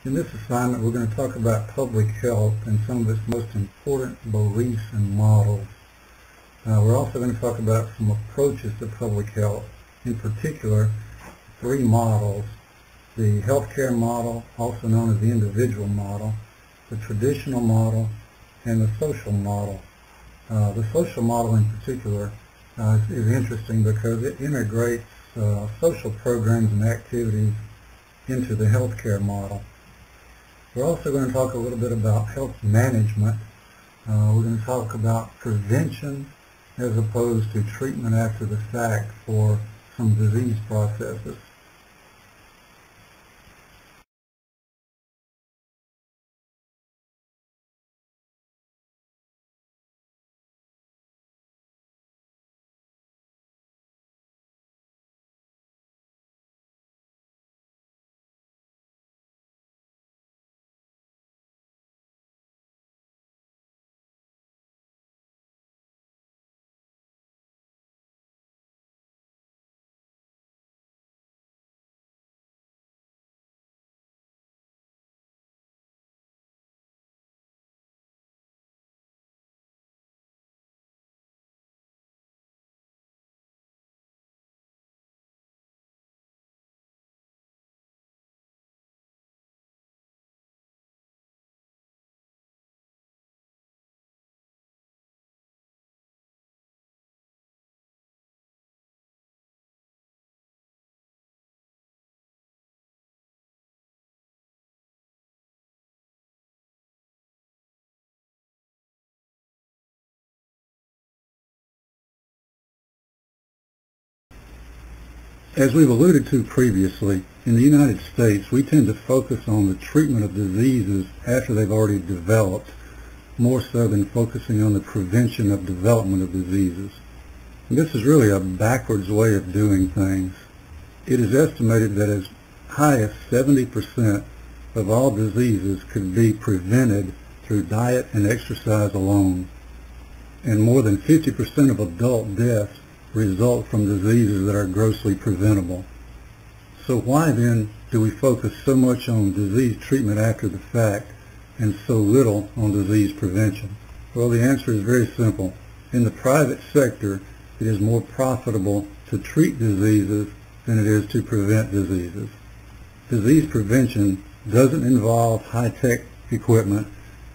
In this assignment, we're going to talk about public health and some of its most important beliefs and models. We're also going to talk about some approaches to public health, in particular, 3 models: the healthcare model, also known as the individual model, the traditional model, and the social model. The social model in particular is interesting because it integrates social programs and activities into the healthcare model. We're also going to talk a little bit about health management. We're going to talk about prevention as opposed to treatment after the fact for some disease processes. As we've alluded to previously, in the United States, we tend to focus on the treatment of diseases after they've already developed, more so than focusing on the prevention of development of diseases. And this is really a backwards way of doing things. It is estimated that as high as 70% of all diseases could be prevented through diet and exercise alone, and more than 50% of adult deaths result from diseases that are grossly preventable. So why then do we focus so much on disease treatment after the fact and so little on disease prevention? Well, the answer is very simple. In the private sector, it is more profitable to treat diseases than it is to prevent diseases. Disease prevention doesn't involve high-tech equipment,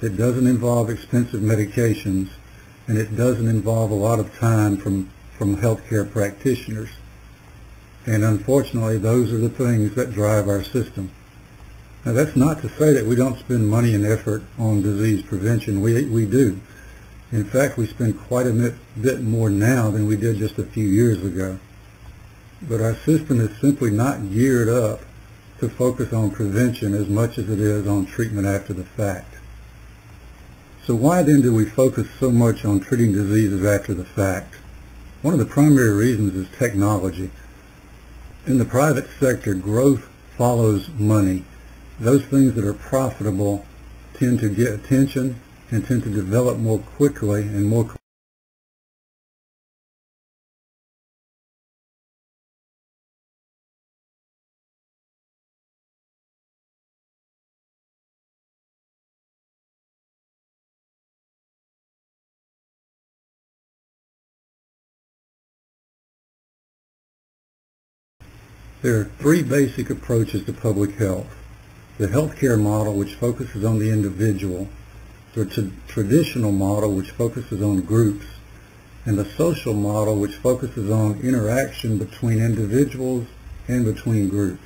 it doesn't involve expensive medications, and it doesn't involve a lot of time from healthcare practitioners. And unfortunately, those are the things that drive our system. Now, that's not to say that we don't spend money and effort on disease prevention. We do. In fact, we spend quite a bit more now than we did just a few years ago. But our system is simply not geared up to focus on prevention as much as it is on treatment after the fact. So why then do we focus so much on treating diseases after the fact? One of the primary reasons is technology. In the private sector, growth follows money. Those things that are profitable tend to get attention and tend to develop more quickly and more. There are 3 basic approaches to public health: the healthcare model, which focuses on the individual, the traditional model, which focuses on groups, and the social model, which focuses on interaction between individuals and between groups.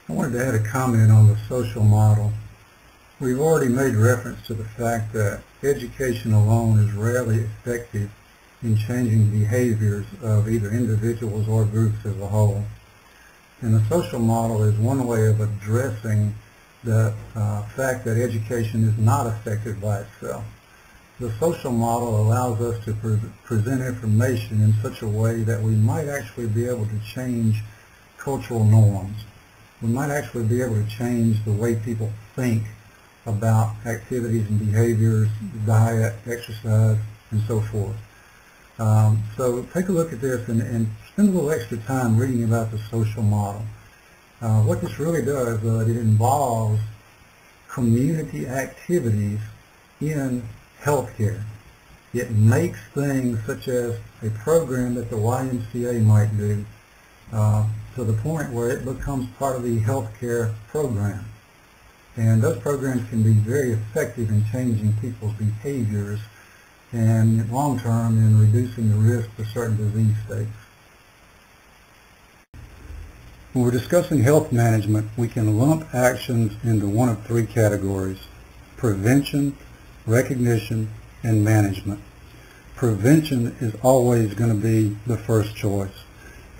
I wanted to add a comment on the social model. We've already made reference to the fact that education alone is rarely effective in changing behaviors of either individuals or groups as a whole. And the social model is one way of addressing the fact that education is not effective by itself. The social model allows us to present information in such a way that we might actually be able to change cultural norms. we might actually be able to change the way people think about activities and behaviors, diet, exercise, and so forth. So take a look at this and spend a little extra time reading about the social model. What this really does, it involves community activities in healthcare. It makes things such as a program that the YMCA might do to the point where it becomes part of the healthcare program. And those programs can be very effective in changing people's behaviors and long term in reducing the risk for certain disease states. When we're discussing health management, we can lump actions into one of three categories: prevention, recognition, and management. Prevention is always going to be the first choice.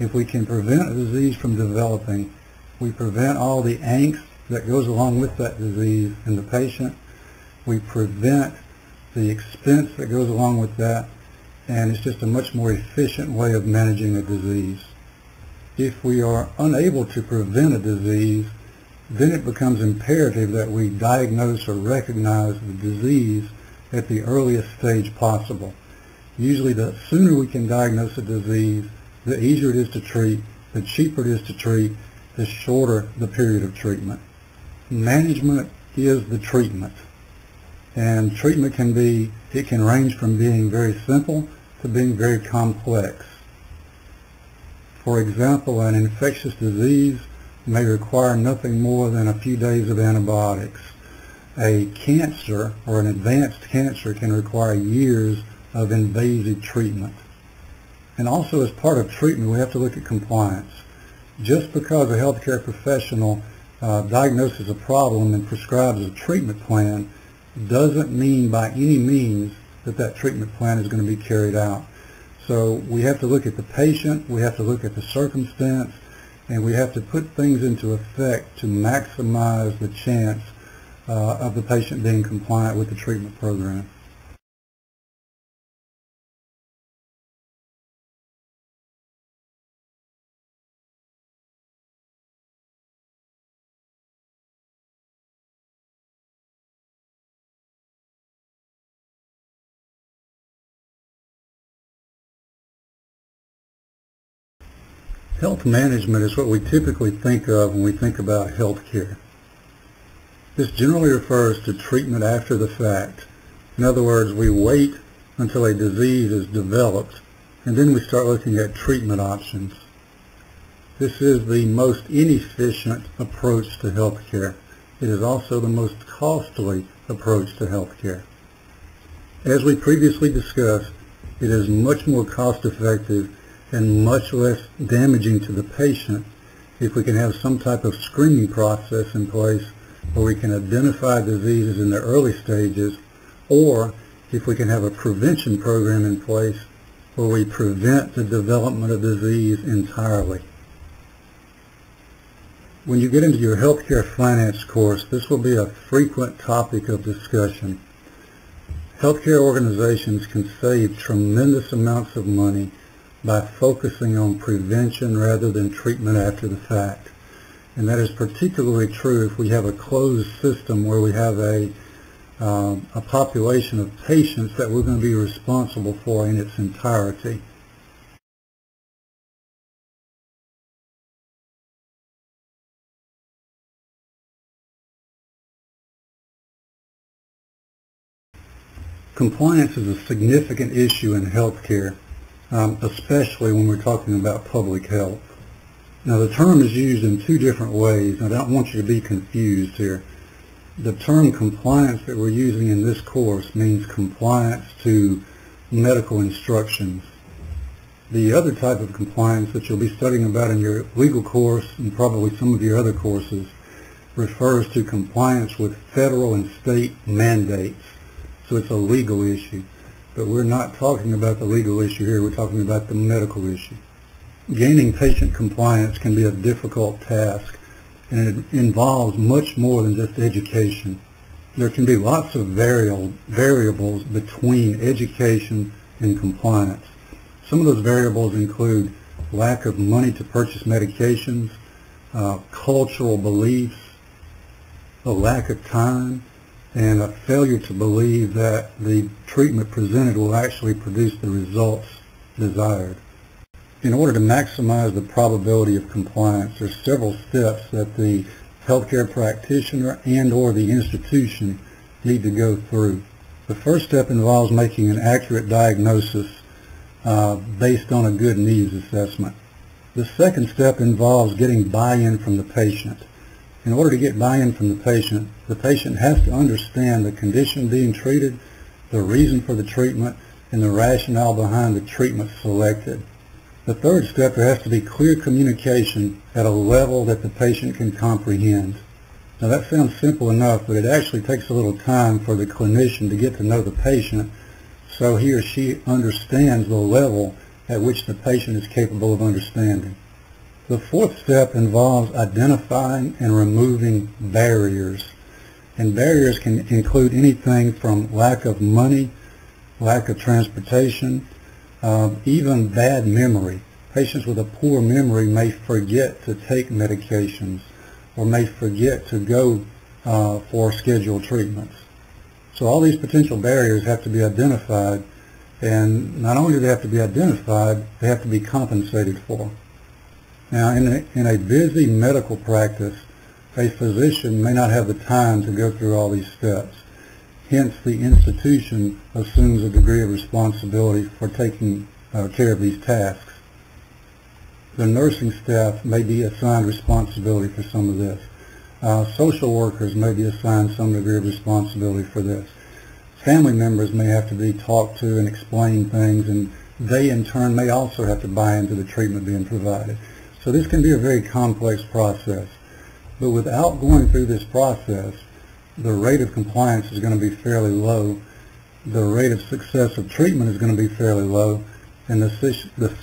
If we can prevent a disease from developing, we prevent all the angst that goes along with that disease in the patient. We prevent the expense that goes along with that, and it's just a much more efficient way of managing a disease. If we are unable to prevent a disease, then it becomes imperative that we diagnose or recognize the disease at the earliest stage possible. Usually the sooner we can diagnose a disease, the easier it is to treat, the cheaper it is to treat, the shorter the period of treatment. Management is the treatment. And treatment can range from being very simple to being very complex. For example, an infectious disease may require nothing more than a few days of antibiotics. A cancer or an advanced cancer can require years of invasive treatment. And also, as part of treatment, we have to look at compliance. Just because a healthcare professional diagnoses a problem and prescribes a treatment plan doesn't mean by any means that that treatment plan is going to be carried out. So we have to look at the patient, we have to look at the circumstance, and we have to put things into effect to maximize the chance of the patient being compliant with the treatment program. Health management is what we typically think of when we think about health care. This generally refers to treatment after the fact. In other words, we wait until a disease is developed, and then we start looking at treatment options. This is the most inefficient approach to health care. It is also the most costly approach to health care. As we previously discussed, it is much more cost-effective and much less damaging to the patient if we can have some type of screening process in place where we can identify diseases in their early stages, or if we can have a prevention program in place where we prevent the development of disease entirely. When you get into your healthcare finance course, this will be a frequent topic of discussion. Healthcare organizations can save tremendous amounts of money by focusing on prevention rather than treatment after the fact. And that is particularly true if we have a closed system where we have a population of patients that we're going to be responsible for in its entirety. Compliance is a significant issue in healthcare, especially when we're talking about public health. Now, the term is used in two different ways. I don't want you to be confused here. The term compliance that we're using in this course means compliance to medical instructions. The other type of compliance that you'll be studying about in your legal course and probably some of your other courses refers to compliance with federal and state mandates. So it's a legal issue. But we're not talking about the legal issue here. We're talking about the medical issue. Gaining patient compliance can be a difficult task, and it involves much more than just education. There can be lots of variables between education and compliance. Some of those variables include lack of money to purchase medications, cultural beliefs, a lack of time, and a failure to believe that the treatment presented will actually produce the results desired. In order to maximize the probability of compliance, there are several steps that the healthcare practitioner and or the institution need to go through. The first step involves making an accurate diagnosis based on a good needs assessment. The second step involves getting buy-in from the patient. In order to get buy-in from the patient has to understand the condition being treated, the reason for the treatment, and the rationale behind the treatment selected. The third step, there has to be clear communication at a level that the patient can comprehend. Now that sounds simple enough, but it actually takes a little time for the clinician to get to know the patient so he or she understands the level at which the patient is capable of understanding. The fourth step involves identifying and removing barriers. And barriers can include anything from lack of money, lack of transportation, even bad memory. Patients with a poor memory may forget to take medications or may forget to go for scheduled treatments. So all these potential barriers have to be identified, and not only do they have to be identified, they have to be compensated for. Now, in a busy medical practice, a physician may not have the time to go through all these steps. Hence, the institution assumes a degree of responsibility for taking care of these tasks. The nursing staff may be assigned responsibility for some of this. Social workers may be assigned some degree of responsibility for this. Family members may have to be talked to and explain things, and they in turn may also have to buy into the treatment being provided. So this can be a very complex process. But without going through this process, the rate of compliance is going to be fairly low, the rate of success of treatment is going to be fairly low, and the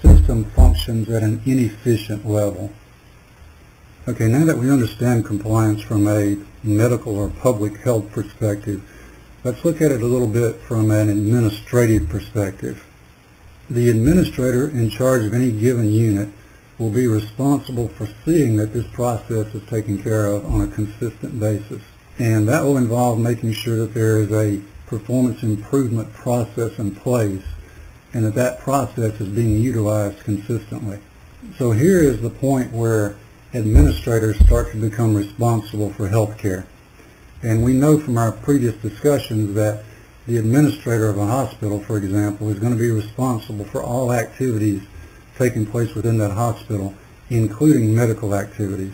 system functions at an inefficient level. Okay, now that we understand compliance from a medical or public health perspective, let's look at it a little bit from an administrative perspective. The administrator in charge of any given unit will be responsible for seeing that this process is taken care of on a consistent basis. And that will involve making sure that there is a performance improvement process in place and that that process is being utilized consistently. So here is the point where administrators start to become responsible for healthcare. And we know from our previous discussions that the administrator of a hospital, for example, is going to be responsible for all activities taking place within that hospital, including medical activities.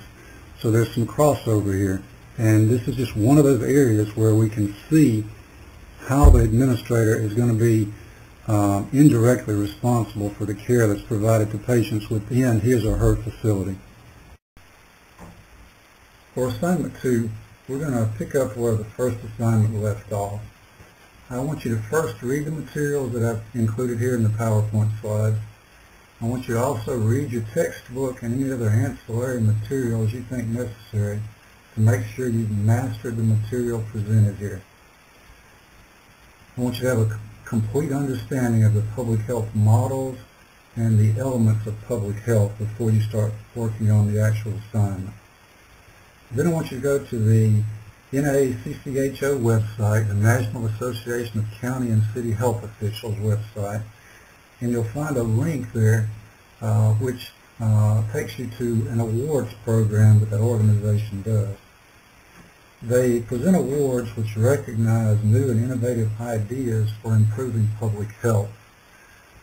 So there's some crossover here. And this is just one of those areas where we can see how the administrator is going to be indirectly responsible for the care that's provided to patients within his or her facility. For assignment 2, we're going to pick up where the first assignment left off. I want you to first read the materials that I've included here in the PowerPoint slides. I want you to also read your textbook and any other ancillary materials you think necessary to make sure you've mastered the material presented here. I want you to have a complete understanding of the public health models and the elements of public health before you start working on the actual assignment. Then I want you to go to the NACCHO website, the National Association of County and City Health Officials website, and you'll find a link there which takes you to an awards program that organization does. They present awards which recognize new and innovative ideas for improving public health.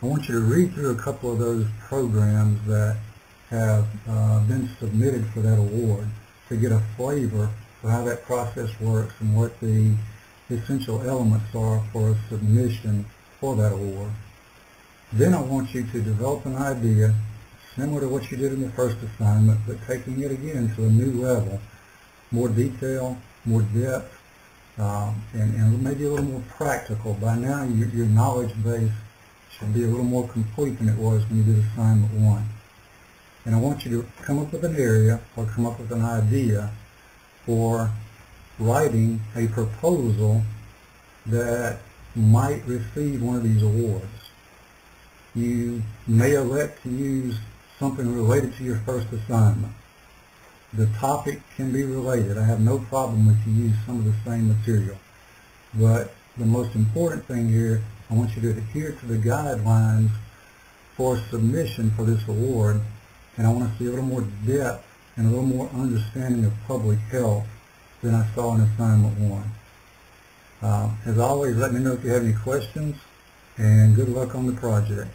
I want you to read through a couple of those programs that have been submitted for that award to get a flavor for how that process works and what the essential elements are for a submission for that award. Then I want you to develop an idea similar to what you did in the first assignment, but taking it again to a new level, more detail, more depth, and maybe a little more practical. By now your knowledge base should be a little more complete than it was when you did assignment 1. And I want you to come up with an area or come up with an idea for writing a proposal that might receive one of these awards. You may elect to use something related to your first assignment. The topic can be related. I have no problem if you use some of the same material. But the most important thing here, I want you to adhere to the guidelines for submission for this award, and I want to see a little more depth and a little more understanding of public health than I saw in assignment 1. As always, let me know if you have any questions, and good luck on the project.